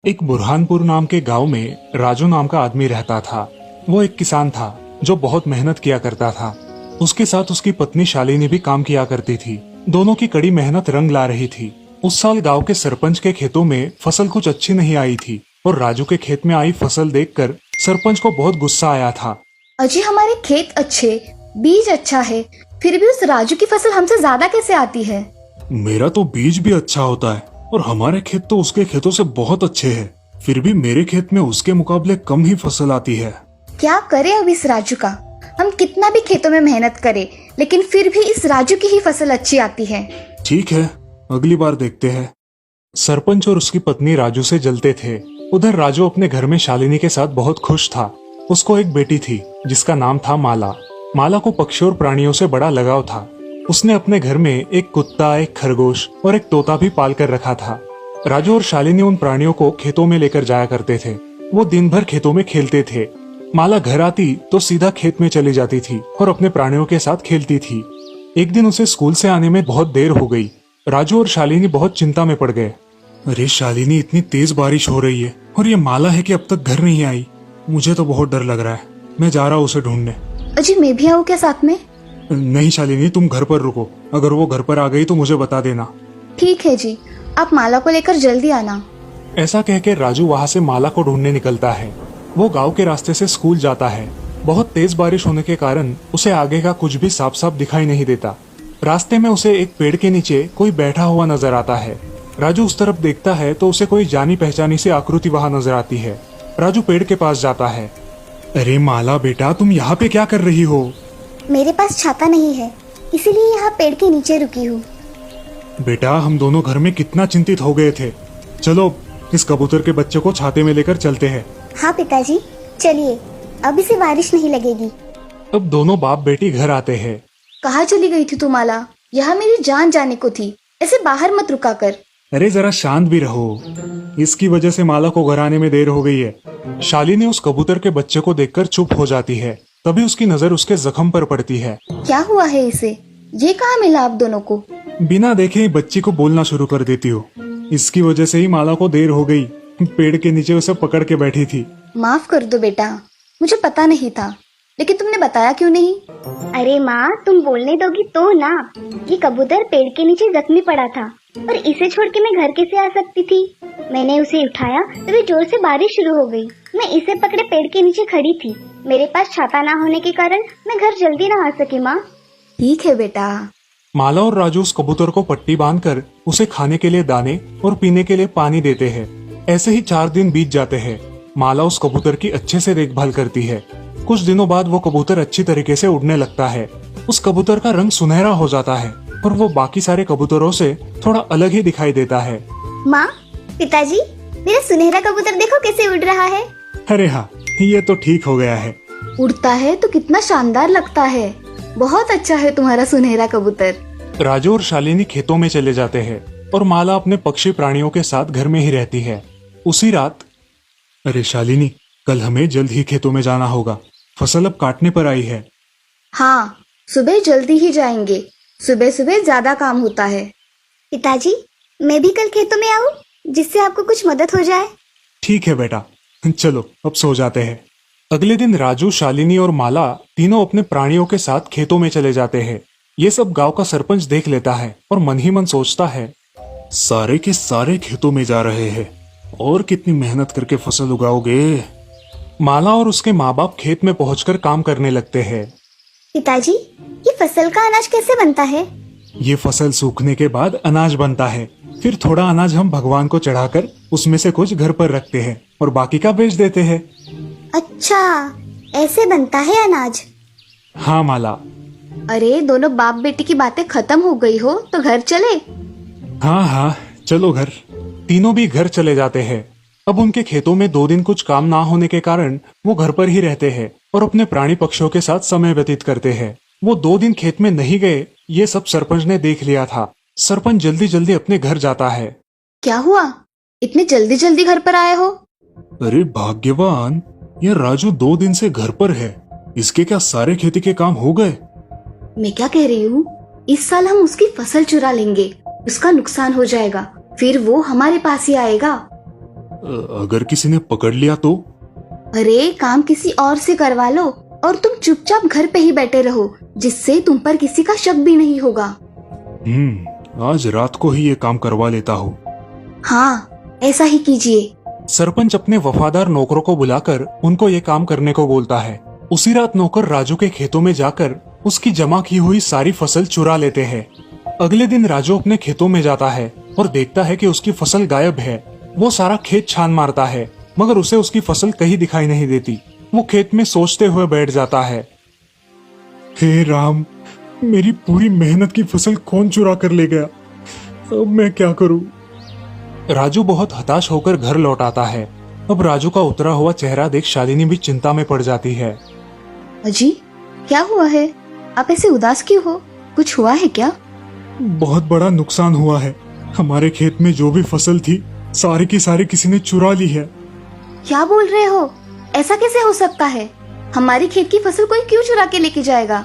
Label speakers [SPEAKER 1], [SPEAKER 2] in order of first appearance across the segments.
[SPEAKER 1] एक बुरहानपुर नाम के गांव में राजू नाम का आदमी रहता था। वो एक किसान था जो बहुत मेहनत किया करता था। उसके साथ उसकी पत्नी शालिनी भी काम किया करती थी। दोनों की कड़ी मेहनत रंग ला रही थी। उस साल गांव के सरपंच के खेतों में फसल कुछ अच्छी नहीं आई थी और राजू के खेत में आई फसल देखकर सरपंच को बहुत गुस्सा आया था।
[SPEAKER 2] अजी हमारे खेत अच्छे, बीज अच्छा है, फिर भी उस राजू की फसल हमसे ज्यादा कैसे आती है?
[SPEAKER 1] मेरा तो बीज भी अच्छा होता है और हमारे खेत तो उसके खेतों से बहुत अच्छे हैं। फिर भी मेरे खेत में उसके मुकाबले कम ही फसल आती है।
[SPEAKER 2] क्या करे अब इस राजू का? हम कितना भी खेतों में मेहनत करें, लेकिन फिर भी इस राजू की ही फसल अच्छी आती है।
[SPEAKER 1] ठीक है, अगली बार देखते हैं। सरपंच और उसकी पत्नी राजू से जलते थे। उधर राजू अपने घर में शालिनी के साथ बहुत खुश था। उसको एक बेटी थी जिसका नाम था माला। माला को पक्षी और प्राणियों से बड़ा लगाव था। उसने अपने घर में एक कुत्ता, एक खरगोश और एक तोता भी पाल कर रखा था। राजू और शालिनी उन प्राणियों को खेतों में लेकर जाया करते थे। वो दिन भर खेतों में खेलते थे। माला घर आती तो सीधा खेत में चली जाती थी और अपने प्राणियों के साथ खेलती थी। एक दिन उसे स्कूल से आने में बहुत देर हो गई। राजू और शालिनी बहुत चिंता में पड़ गए। अरे शालिनी, इतनी तेज बारिश हो रही है और ये माला है कि अब तक घर नहीं आई। मुझे तो बहुत डर लग रहा है। मैं जा रहा हूँ उसे ढूंढने।
[SPEAKER 2] अजी मैं भी आऊँ क्या साथ में?
[SPEAKER 1] नहीं शालिनी, तुम घर पर रुको। अगर वो घर पर आ गई तो मुझे बता देना।
[SPEAKER 2] ठीक है जी, आप माला को लेकर जल्दी आना।
[SPEAKER 1] ऐसा कहकर राजू वहाँ से माला को ढूंढने निकलता है। वो गांव के रास्ते से स्कूल जाता है। बहुत तेज बारिश होने के कारण उसे आगे का कुछ भी साफ साफ दिखाई नहीं देता। रास्ते में उसे एक पेड़ के नीचे कोई बैठा हुआ नजर आता है। राजू उस तरफ देखता है तो उसे कोई जानी पहचानी सी आकृति वहाँ नजर आती है। राजू पेड़ के पास जाता है। अरे माला बेटा, तुम यहाँ पे क्या कर रही हो?
[SPEAKER 2] मेरे पास छाता नहीं है, इसीलिए यहाँ पेड़ के नीचे रुकी हूँ।
[SPEAKER 1] बेटा, हम दोनों घर में कितना चिंतित हो गए थे। चलो इस कबूतर के बच्चे को छाते में लेकर चलते हैं।
[SPEAKER 2] हाँ पिताजी, चलिए, अब इसे बारिश नहीं लगेगी।
[SPEAKER 1] अब दोनों बाप बेटी घर आते हैं।
[SPEAKER 2] कहाँ चली गई थी तू माला? यहाँ मेरी जान जाने को थी, ऐसे बाहर मत रुका कर।
[SPEAKER 1] अरे जरा शांत भी रहो। इसकी वजह से माला को घर आने में देर हो गई है। शालिनी उस कबूतर के बच्चे को देखकर चुप हो जाती है। तभी उसकी नजर उसके जख्म पर पड़ती है।
[SPEAKER 2] क्या हुआ है इसे? ये कहाँ मिला आप दोनों को?
[SPEAKER 1] बिना देखे ही बच्ची को बोलना शुरू कर देती हो। इसकी वजह से ही माला को देर हो गई। पेड़ के नीचे उसे पकड़ के बैठी थी।
[SPEAKER 2] माफ कर दो बेटा, मुझे पता नहीं था, लेकिन तुमने बताया क्यों नहीं?
[SPEAKER 3] अरे माँ, तुम बोलने दोगी तो ना। ये कबूतर पेड़ के नीचे जख्मी पड़ा था और इसे छोड़ के मैं घर कैसे आ सकती थी? मैंने उसे उठाया तभी जोर से बारिश शुरू हो गई। मैं इसे पकड़े पेड़ के नीचे खड़ी थी। मेरे पास छाता ना होने के कारण मैं घर जल्दी ना आ सकी माँ।
[SPEAKER 2] ठीक है बेटा।
[SPEAKER 1] माला और राजू उस कबूतर को पट्टी बांधकर उसे खाने के लिए दाने और पीने के लिए पानी देते हैं। ऐसे ही 4 दिन बीत जाते हैं। माला उस कबूतर की अच्छे से देखभाल करती है। कुछ दिनों बाद वो कबूतर अच्छी तरीके से उड़ने लगता है। उस कबूतर का रंग सुनहरा हो जाता है और वो बाकी सारे कबूतरों से थोड़ा अलग ही दिखाई देता है।
[SPEAKER 3] माँ, पिताजी, मेरा सुनहरा कबूतर देखो कैसे उड़ रहा है।
[SPEAKER 1] अरे हाँ, ये तो ठीक हो गया है।
[SPEAKER 2] उड़ता है तो कितना शानदार लगता है। बहुत अच्छा है तुम्हारा सुनहरा कबूतर।
[SPEAKER 1] राजू और शालिनी खेतों में चले जाते हैं और माला अपने पक्षी प्राणियों के साथ घर में ही रहती है। उसी रात, अरे शालिनी, कल हमें जल्द ही खेतों में जाना होगा। फसल अब काटने पर आई है।
[SPEAKER 2] हाँ, सुबह जल्दी ही जाएंगे। सुबह सुबह ज्यादा काम होता है।
[SPEAKER 3] पिताजी, मैं भी कल खेतों में आऊँ, जिससे आपको कुछ मदद हो जाए।
[SPEAKER 1] ठीक है बेटा, चलो अब सो जाते हैं। अगले दिन राजू, शालिनी और माला तीनों अपने प्राणियों के साथ खेतों में चले जाते हैं। ये सब गांव का सरपंच देख लेता है और मन ही मन सोचता है, सारे के सारे खेतों में जा रहे हैं और कितनी मेहनत करके फसल उगाओगे। माला और उसके माँ बाप खेत में पहुंचकर काम करने लगते हैं।
[SPEAKER 3] पिताजी, ये फसल का अनाज कैसे बनता है?
[SPEAKER 1] ये फसल सूखने के बाद अनाज बनता है। फिर थोड़ा अनाज हम भगवान को चढ़ाकर उसमें से कुछ घर पर रखते हैं और बाकी का बेच देते हैं।
[SPEAKER 3] अच्छा, ऐसे बनता है अनाज?
[SPEAKER 1] हाँ माला।
[SPEAKER 2] अरे दोनों बाप बेटी की बातें खत्म हो गई हो तो घर चले।
[SPEAKER 1] हाँ हाँ, चलो घर। तीनों भी घर चले जाते हैं। अब उनके खेतों में 2 दिन कुछ काम ना होने के कारण वो घर पर ही रहते हैं और अपने प्राणी पक्षियों के साथ समय व्यतीत करते हैं। वो 2 दिन खेत में नहीं गए, ये सब सरपंच ने देख लिया था। सरपंच जल्दी जल्दी अपने घर जाता है।
[SPEAKER 2] क्या हुआ, इतने जल्दी जल्दी घर पर आए हो?
[SPEAKER 1] अरे भाग्यवान, ये राजू 2 दिन से घर पर है। इसके क्या सारे खेती के काम हो गए?
[SPEAKER 2] मैं क्या कह रही हूँ, इस साल हम उसकी फसल चुरा लेंगे, उसका नुकसान हो जाएगा, फिर वो हमारे पास ही आएगा।
[SPEAKER 1] अगर किसी ने पकड़ लिया तो?
[SPEAKER 2] अरे काम किसी और से करवा लो और तुम चुपचाप घर पे ही बैठे रहो, जिससे तुम पर किसी का शक भी नहीं होगा।
[SPEAKER 1] आज रात को ही ये काम करवा लेता हूँ।
[SPEAKER 2] हाँ, ऐसा ही कीजिए।
[SPEAKER 1] सरपंच अपने वफादार नौकरों को बुलाकर उनको ये काम करने को बोलता है। उसी रात नौकर राजू के खेतों में जाकर उसकी जमा की हुई सारी फसल चुरा लेते हैं। अगले दिन राजू अपने खेतों में जाता है और देखता है कि उसकी फसल गायब है। वो सारा खेत छान मारता है, मगर उसे उसकी फसल कहीं दिखाई नहीं देती। वो खेत में सोचते हुए बैठ जाता है, हे राम, मेरी पूरी मेहनत की फसल कौन चुरा कर ले गया? अब मैं क्या करूं? राजू बहुत हताश होकर घर लौट आता है। अब राजू का उतरा हुआ चेहरा देख शालिनी भी चिंता में पड़ जाती है।
[SPEAKER 2] अजी, क्या हुआ है? आप ऐसे उदास क्यों हो? कुछ हुआ है क्या?
[SPEAKER 1] बहुत बड़ा नुकसान हुआ है। हमारे खेत में जो भी फसल थी, सारी की सारी किसी ने चुरा ली है।
[SPEAKER 2] क्या बोल रहे हो? ऐसा कैसे हो सकता है? हमारी खेत की फसल कोई क्यों चुरा के लेके जाएगा?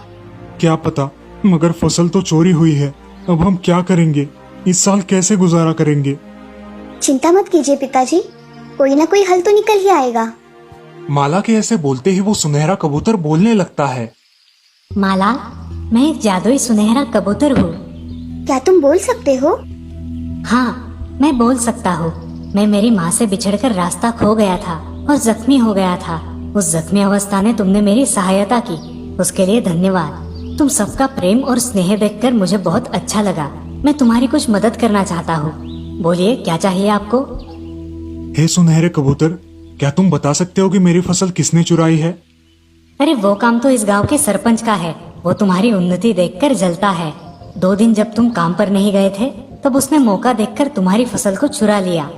[SPEAKER 1] क्या पता, मगर फसल तो चोरी हुई है। अब हम क्या करेंगे? इस साल कैसे गुजारा करेंगे?
[SPEAKER 3] चिंता मत कीजिए पिताजी, कोई ना कोई हल तो निकल ही आएगा।
[SPEAKER 1] माला के ऐसे बोलते ही वो सुनहरा कबूतर बोलने लगता है।
[SPEAKER 4] माला, मैं एक जादुई सुनहरा कबूतर हूँ।
[SPEAKER 3] क्या तुम बोल सकते हो?
[SPEAKER 4] हाँ, मैं बोल सकता हूँ। मैं मेरी माँ से बिछड़कर रास्ता खो गया था और जख्मी हो गया था। उस जख्मी अवस्था में तुमने मेरी सहायता की, उसके लिए धन्यवाद। तुम सबका प्रेम और स्नेह देखकर मुझे बहुत अच्छा लगा। मैं तुम्हारी कुछ मदद करना चाहता हूँ। बोलिए, क्या चाहिए आपको?
[SPEAKER 1] हे सुनहरे कबूतर, क्या तुम बता सकते हो कि मेरी फसल किसने चुराई है?
[SPEAKER 4] अरे वो काम तो इस गांव के सरपंच का है। वो तुम्हारी उन्नति देखकर जलता है। 2 दिन जब तुम काम पर नहीं गए थे, तब उसने मौका देखकर तुम्हारी फसल को चुरा लिया।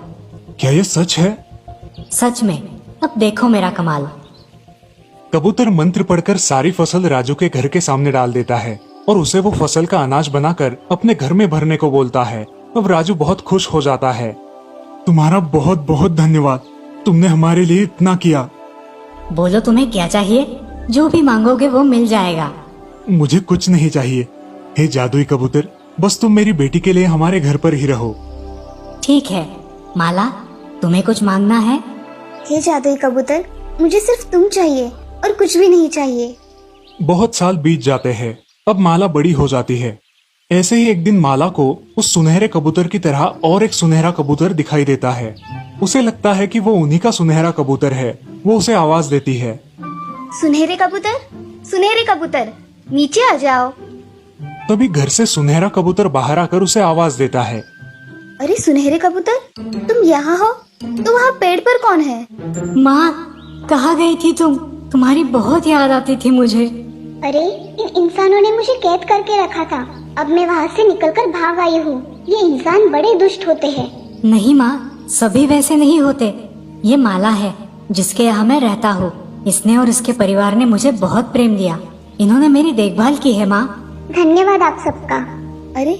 [SPEAKER 1] क्या ये सच है?
[SPEAKER 4] सच में। अब देखो मेरा कमाल।
[SPEAKER 1] कबूतर मंत्र पढ़कर सारी फसल राजू के घर के सामने डाल देता है और उसे वो फसल का अनाज बनाकर अपने घर में भरने को बोलता है। अब राजू बहुत खुश हो जाता है। तुम्हारा बहुत बहुत धन्यवाद, तुमने हमारे लिए इतना किया।
[SPEAKER 4] बोलो, तुम्हें क्या चाहिए? जो भी मांगोगे वो मिल जाएगा।
[SPEAKER 1] मुझे कुछ नहीं चाहिए। हे जादुई कबूतर, बस तुम मेरी बेटी के लिए हमारे घर पर ही रहो।
[SPEAKER 4] ठीक है। माला, तुम्हें कुछ मांगना है?
[SPEAKER 3] हे जादुई कबूतर, मुझे सिर्फ तुम चाहिए और कुछ भी नहीं चाहिए।
[SPEAKER 1] बहुत साल बीत जाते हैं। अब माला बड़ी हो जाती है। ऐसे ही एक दिन माला को उस सुनहरे कबूतर की तरह और एक सुनहरा कबूतर दिखाई देता है। उसे लगता है कि वो उन्हीं का सुनहरा कबूतर है। वो उसे आवाज देती है,
[SPEAKER 2] सुनहरे कबूतर, सुनहरे कबूतर, नीचे आ जाओ।
[SPEAKER 1] तभी घर से सुनहरा कबूतर बाहर आकर उसे आवाज देता है,
[SPEAKER 2] अरे सुनहरे कबूतर, तुम यहाँ हो? तो वहाँ पेड़ पर कौन है?
[SPEAKER 4] माँ, कहाँ गई थी तुम? तुम्हारी बहुत याद आती थी मुझे।
[SPEAKER 3] अरे, इन इंसानों ने मुझे कैद करके रखा था। अब मैं वहाँ से निकलकर भाग आई हूँ। ये इंसान बड़े दुष्ट होते हैं।
[SPEAKER 4] नहीं माँ, सभी वैसे नहीं होते। ये माला है जिसके यहाँ मैं रहता हूँ। इसने और इसके परिवार ने मुझे बहुत प्रेम दिया। इन्होंने मेरी देखभाल की है माँ।
[SPEAKER 3] धन्यवाद आप सबका।
[SPEAKER 2] अरे,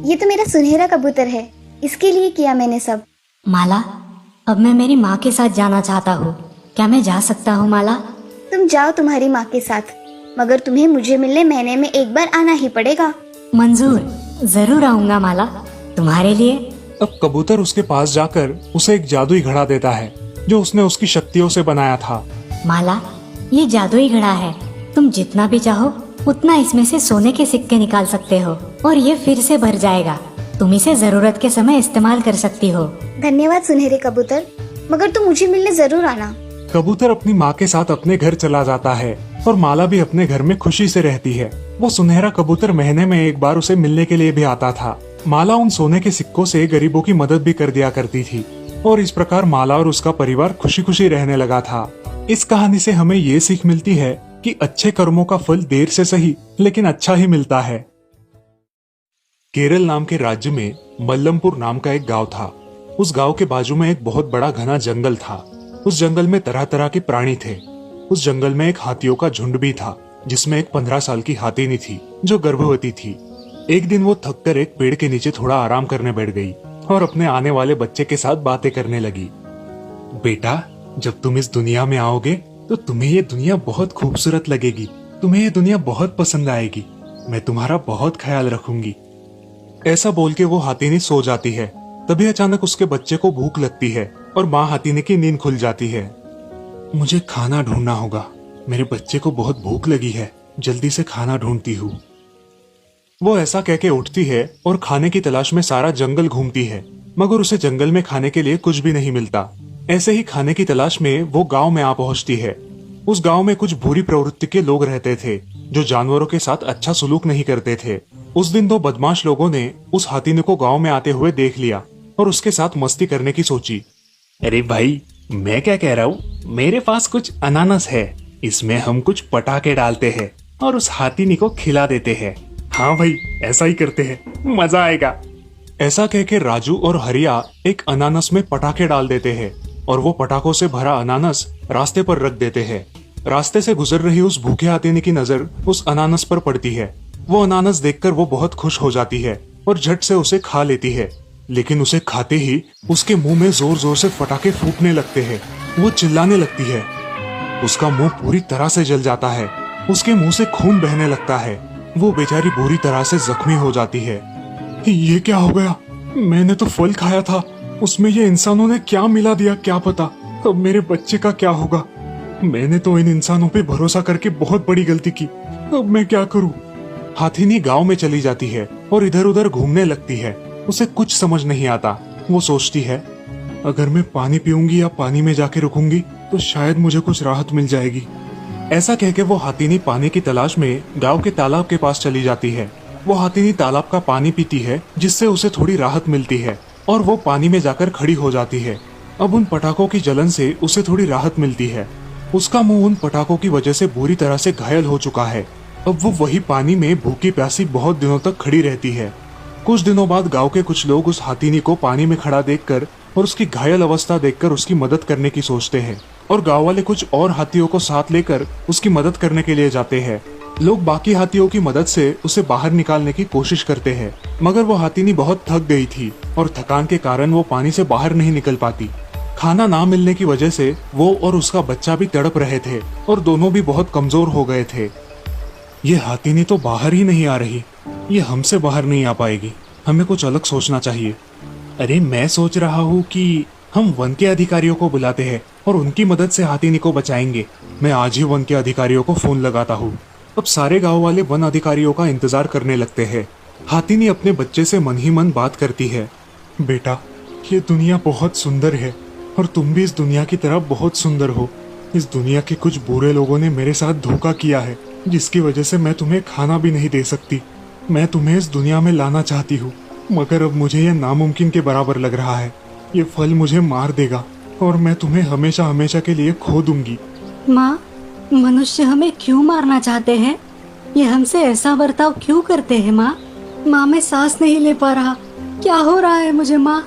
[SPEAKER 2] ये तो मेरा सुनहरा कबूतर है, इसके लिए किया मैंने सब।
[SPEAKER 4] माला, अब मैं मेरी माँ के साथ जाना चाहता हूँ। क्या मैं जा सकता हूँ माला?
[SPEAKER 2] तुम जाओ तुम्हारी माँ के साथ, मगर तुम्हें मुझे मिलने महीने में एक बार आना ही पड़ेगा।
[SPEAKER 4] मंजूर, जरूर आऊंगा माला, तुम्हारे लिए।
[SPEAKER 1] अब कबूतर उसके पास जाकर उसे एक जादुई घड़ा देता है जो उसने उसकी शक्तियों से बनाया था।
[SPEAKER 4] माला, ये जादुई घड़ा है। तुम जितना भी चाहो उतना इसमें से सोने के सिक्के निकाल सकते हो और ये फिर से भर जाएगा। तुम इसे जरूरत के समय इस्तेमाल कर सकती हो।
[SPEAKER 2] धन्यवाद सुनहरे कबूतर, मगर तुम मुझे मिलने जरूर आना।
[SPEAKER 1] कबूतर अपनी माँ के साथ अपने घर चला जाता है और माला भी अपने घर में खुशी से रहती है। वो सुनहरा कबूतर महीने में एक बार उसे मिलने के लिए भी आता था। माला उन सोने के सिक्कों से गरीबों की मदद भी कर दिया करती थी और इस प्रकार माला और उसका परिवार खुशी खुशी रहने लगा था। इस कहानी से हमें ये सीख मिलती है कि अच्छे कर्मों का फल देर से सही लेकिन अच्छा ही मिलता है। केरल नाम के राज्य में मल्लमपुर नाम का एक गांव था। उस गांव के बाजू में एक बहुत बड़ा घना जंगल था। उस जंगल में तरह तरह के प्राणी थे। उस जंगल में एक हाथियों का झुंड भी था, जिसमें एक 15 साल की हाथीनी थी जो गर्भवती थी। एक दिन वो थक कर एक पेड़ के नीचे थोड़ा आराम करने बैठ गई और अपने आने वाले बच्चे के साथ बातें करने लगी। बेटा, जब तुम इस दुनिया में आओगे तो तुम्हें ये दुनिया बहुत खूबसूरत लगेगी। तुम्हें ये दुनिया बहुत पसंद आएगी। मैं तुम्हारा बहुत ख्याल रखूंगी। ऐसा बोल के वो हाथीनी सो जाती है। तभी अचानक उसके बच्चे को भूख लगती है और माँ हाथीनी की नींद खुल जाती है। मुझे खाना ढूंढना होगा, मेरे बच्चे को बहुत भूख लगी है, जल्दी से खाना ढूंढती हूँ। वो ऐसा कह के उठती है और खाने की तलाश में सारा जंगल घूमती है, मगर उसे जंगल में खाने के लिए कुछ भी नहीं मिलता। ऐसे ही खाने की तलाश में वो गांव में आ पहुंचती है। उस गांव में कुछ बुरी प्रवृत्ति के लोग रहते थे जो जानवरों के साथ अच्छा सलूक नहीं करते थे। उस दिन दो बदमाश लोगों ने उस हाथीनी को गांव में आते हुए देख लिया और उसके साथ मस्ती करने की सोची। अरे भाई, मैं क्या कह रहा हूँ, मेरे पास कुछ अनानास है, इसमें हम कुछ पटाखे डालते हैं और उस हाथीनी को खिला देते हैं। हाँ भाई, ऐसा ही करते हैं, मजा आएगा। ऐसा कह के राजू और हरिया एक अनानास में पटाखे डाल देते हैं और वो पटाखों से भरा अनानास रास्ते पर रख देते हैं। रास्ते से गुजर रही उस भूखे हाथीनी की नजर उस अनानास पर पड़ती है। वो अनानास देखकर वो बहुत खुश हो जाती है और झट से उसे खा लेती है, लेकिन उसे खाते ही उसके मुंह में जोर जोर से पटाखे फूटने लगते हैं। वो चिल्लाने लगती है, उसका मुंह पूरी तरह से जल जाता है, उसके मुंह से खून बहने लगता है। वो बेचारी बुरी तरह से जख्मी हो जाती है। ये क्या हो गया? मैंने तो फल खाया था, उसमें ये इंसानों ने क्या मिला दिया क्या पता। अब मेरे बच्चे का क्या होगा? मैंने तो इन इंसानों पे भरोसा करके बहुत बड़ी गलती की, अब मैं क्या करूं? हाथीनी गांव में चली जाती है और इधर उधर घूमने लगती है। उसे कुछ समझ नहीं आता। वो सोचती है, अगर मैं पानी पीऊंगी या पानी में जाके रुकूंगी तो शायद मुझे कुछ राहत मिल जाएगी। ऐसा कह के वो हाथीनी पानी की तलाश में गांव के तालाब के पास चली जाती है। वो हाथीनी तालाब का पानी पीती है, जिससे उसे थोड़ी राहत मिलती है और वो पानी में जाकर खड़ी हो जाती है। अब उन पटाखों की जलन से उसे थोड़ी राहत मिलती है। उसका मुंह उन पटाखों की वजह से बुरी तरह से घायल हो चुका है। अब वो वही पानी में भूखी प्यासी बहुत दिनों तक खड़ी रहती है। कुछ दिनों बाद गांव के कुछ लोग उस हाथीनी को पानी में खड़ा देखकर और उसकी घायल अवस्था देखकर उसकी मदद करने की सोचते हैं और गांव वाले कुछ और हाथियों को साथ लेकर उसकी मदद करने के लिए जाते हैं। लोग बाकी हाथियों की मदद से उसे बाहर निकालने की कोशिश करते हैं, मगर वो हाथीनी बहुत थक गई थी और थकान के कारण वो पानी से बाहर नहीं निकल पाती। खाना ना मिलने की वजह से वो और उसका बच्चा भी तड़प रहे थे और दोनों भी बहुत कमजोर हो गए थे। ये हाथीनी तो बाहर ही नहीं आ रही, ये हमसे बाहर नहीं आ पाएगी, हमें कुछ अलग सोचना चाहिए। अरे मैं सोच रहा हूँ कि हम वन के अधिकारियों को बुलाते हैं और उनकी मदद से हाथीनी को बचाएंगे। मैं आज ही वन के अधिकारियों को फोन लगाता हूँ। अब सारे गांव वाले वन अधिकारियों का इंतजार करने लगते हैं। हाथीनी अपने बच्चे से मन ही मन बात करती है, बेटा, ये दुनिया बहुत सुंदर है और तुम भी इस दुनिया की तरह बहुत सुंदर हो। इस दुनिया के कुछ बुरे लोगों ने मेरे साथ धोखा किया है, जिसकी वजह से मैं तुम्हें खाना भी नहीं दे सकती। मैं तुम्हें इस दुनिया में लाना चाहती हूँ, मगर अब मुझे यह नामुमकिन के बराबर लग रहा है। ये फल मुझे मार देगा और मैं तुम्हें हमेशा हमेशा के लिए खो दूंगी।
[SPEAKER 4] माँ, मनुष्य हमें क्यों मारना चाहते हैं? ये हमसे ऐसा बर्ताव क्यों करते हैं माँ? माँ, मैं सांस नहीं ले पा रहा, क्या हो रहा है मुझे माँ?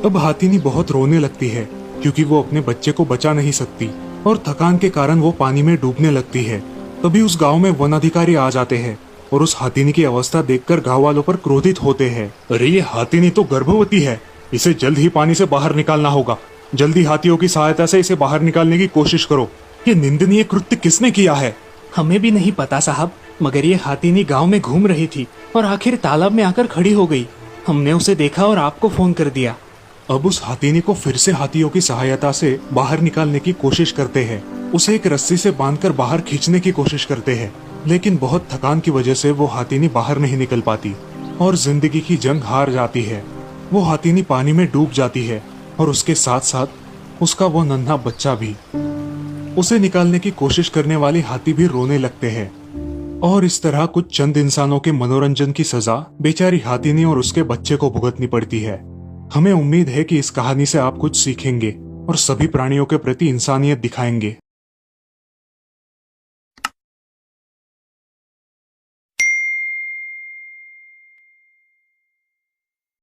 [SPEAKER 1] अब हाथीनी बहुत रोने लगती है क्योंकि वो अपने बच्चे को बचा नहीं सकती और थकान के कारण वो पानी में डूबने लगती है। तभी उस गांव में वन अधिकारी आ जाते हैं और उस हाथीनी की अवस्था देखकर गांव वालों पर क्रोधित होते हैं। अरे ये हाथीनी तो गर्भवती है, इसे जल्द ही पानी से बाहर निकालना होगा। जल्दी हाथियों की सहायता से इसे बाहर निकालने की कोशिश करो। ये निंदनीय कृत्य किसने किया है? हमें भी नहीं पता साहब, मगर ये हाथीनी गांव में घूम रही थी और आखिर तालाब में आकर खड़ी हो गई। हमने उसे देखा और आपको फोन कर दिया। अब उस हाथीनी को फिर से हाथियों की सहायता से बाहर निकालने की कोशिश करते हैं। उसे एक रस्सी से बांधकर बाहर खींचने की कोशिश करते हैं, लेकिन बहुत थकान की वजह से वो हाथीनी बाहर नहीं निकल पाती और जिंदगी की जंग हार जाती है। वो हाथीनी पानी में डूब जाती है और उसके साथ साथ उसका वो नन्हा बच्चा भी। उसे निकालने की कोशिश करने वाले हाथी भी रोने लगते हैं और इस तरह कुछ चंद इंसानों के मनोरंजन की सजा बेचारी हाथीनी और उसके बच्चे को भुगतनी पड़ती है। हमें उम्मीद है कि इस कहानी से आप कुछ सीखेंगे और सभी प्राणियों के प्रति इंसानियत दिखाएंगे।